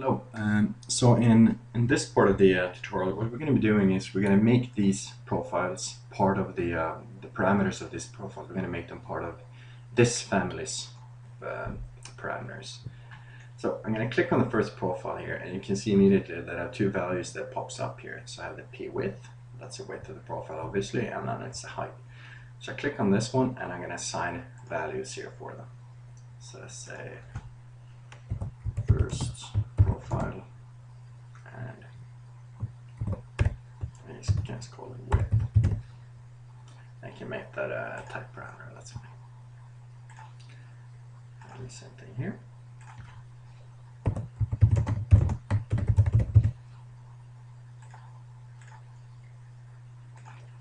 Hello. So in this part of the tutorial, what we're going to be doing is we're going to make these profiles part of the parameters of this profile. We're going to make them part of this family's uh, parameters. So I'm going to click on the first profile here, and you can see immediately that I have two values that pops up here. So I have the p width, that's the width of the profile, obviously, and then it's the height. So I click on this one, and I'm going to assign values here for them. So let's say first profile. And you can just call it width. I can make that a type parameter, that's fine. And the same thing here.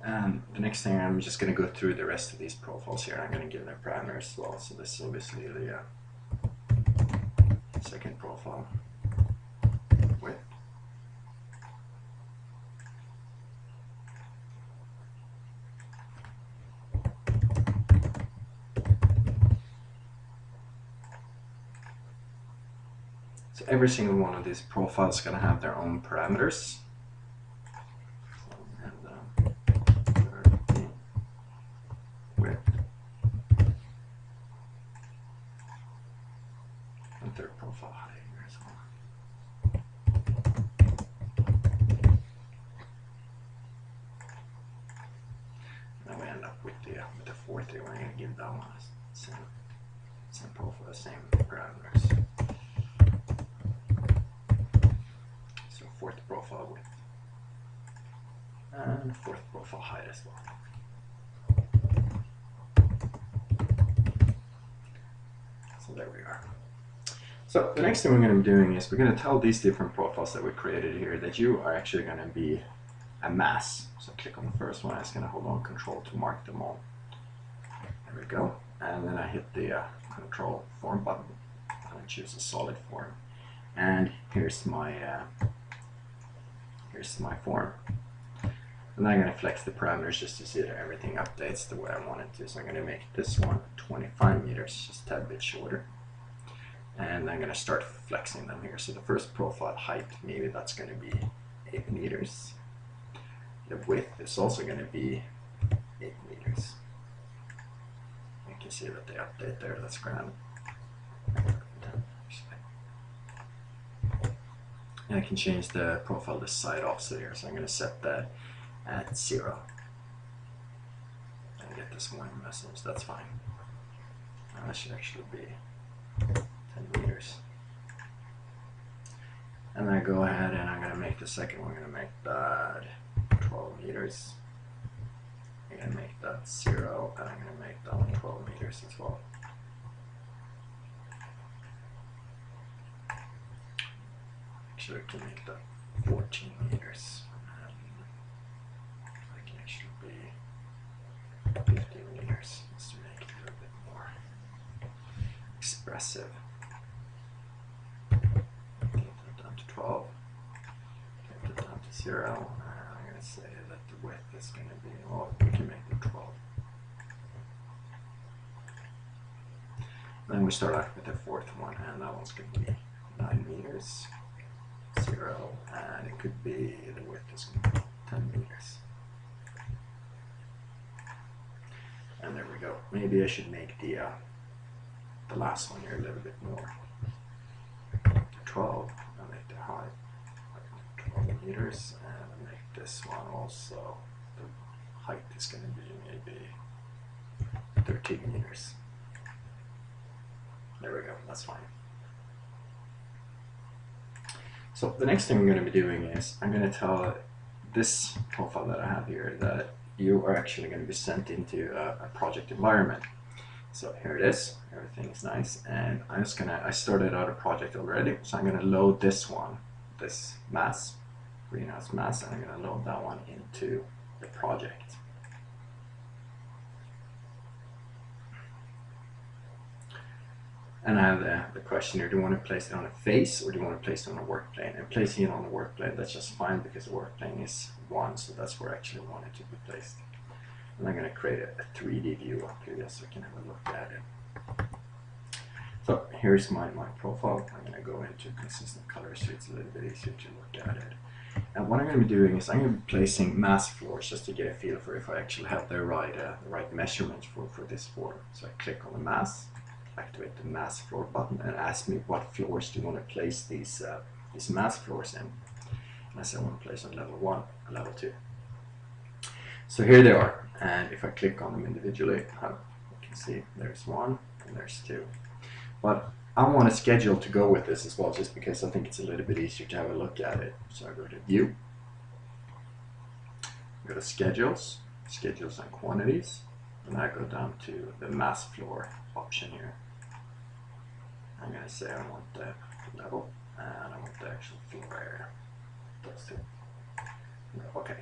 And the next thing, I'm just going to go through the rest of these profiles here. I'm going to give them parameters as well. So this is obviously the second profile, width. So every single one of these profiles is going to have their own parameters. And third profile height here as well. Now we end up with the fourth here. We're going to give that one same profile, same parameters. So fourth profile width and fourth profile height as well. So there we are. So the next thing we're going to be doing is we're going to tell these different profiles that we created here that you are actually going to be a mass. So click on the first one. I'm just going to hold on Control to mark them all. There we go. And then I hit the Control Form button. I'm going to choose a solid form. And here's my form. And then I'm going to flex the parameters just to see that everything updates the way I want it to. So I'm going to make this one 25 meters, just a tad bit shorter. And I'm going to start flexing them here. So the first profile height, maybe that's going to be 8 meters. The width is also going to be 8 meters. You can see that they update there. That's grand. And I can change the profile to side offset here. So I'm going to set that at 0. And get this warning message. That's fine. That should actually be 10 meters. And then I go ahead and I'm going to make the second one. I'm going to make that 12 meters. I'm going to make that 0, and I'm going to make that one 12 meters as well. Actually, I can make that 14 meters. And I can actually be 15 meters just to make it a little bit more expressive. Get that down to 12. Get that down to 0. I'm going to say that the width is going to be, well, we can make it 12. Then we start out with the fourth one, and that one's going to be 9 meters, 0, and it could be, the width is going to be 10 meters. And there we go. Maybe I should make the last one here a little bit more. 12, I'll make the height 12 meters, and I'll make this one also, the height is going to be maybe 13 meters. There we go, that's fine. So the next thing I'm going to be doing is I'm going to tell this profile that I have here that you are actually going to be sent into a project environment. So here it is, everything is nice, and I started out a project already, so I'm going to load this one, this mass, greenhouse mass, and I'm going to load that one into the project. And I have the question here, do you want to place it on a face or do you want to place it on a work plane? And placing it on the work plane, that's just fine because the work plane is 1, so that's where I actually want it to be placed. And I'm going to create a 3D view up here just so we can have a look at it. So here's my profile. I'm going to go into consistent colors so it's a little bit easier to look at it. And what I'm going to be doing is I'm going to be placing mask floors just to get a feel for if I actually have the right measurements for this form. So I click on the mask, activate the mask floor button, and ask me what floors do you want to place these mask floors in. And I say I want to place on level 1 and level 2. So here they are, and if I click on them individually, you can see there's 1 and there's 2. But I want a schedule to go with this as well, just because I think it's a little bit easier to have a look at it. So I go to View, go to Schedules, Schedules and Quantities, and I go down to the mask floor option here. I'm going to say I want the level, and I want the actual floor area. Those two. Okay.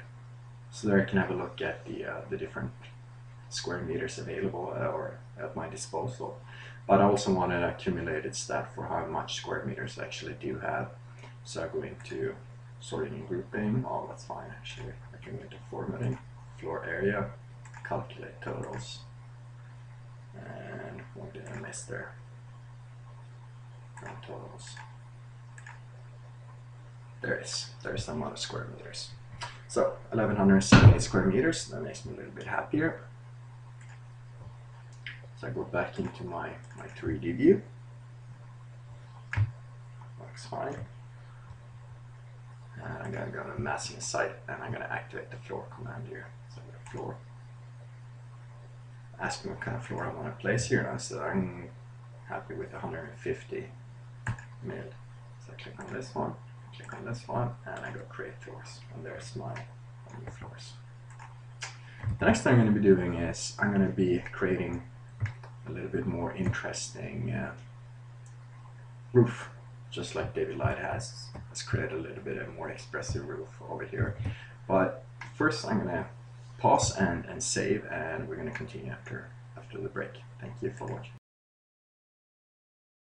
So there I can have a look at the different square meters available or at my disposal. But I also want an accumulated stat for how much square meters I actually do have. So I go into sorting and grouping. Oh, that's fine actually. I can go into formatting, floor area, calculate totals. And what did I miss there? Grand totals. There's the amount of square meters. So 1178 square meters, that makes me a little bit happier. So I go back into my 3D view. Looks fine. And I'm going to go to masking site and I'm going to activate the floor command here. So I go to floor. Ask me what kind of floor I want to place here, and I said I'm happy with 150 mil. So I click on this one. Click on this one and I go create floors, and there's my new floors. The next thing I'm going to be doing is I'm going to be creating a little bit more interesting roof, just like David Light has created a little bit of more expressive roof over here. But first I'm going to pause and save, and we're going to continue after the break. Thank you for watching.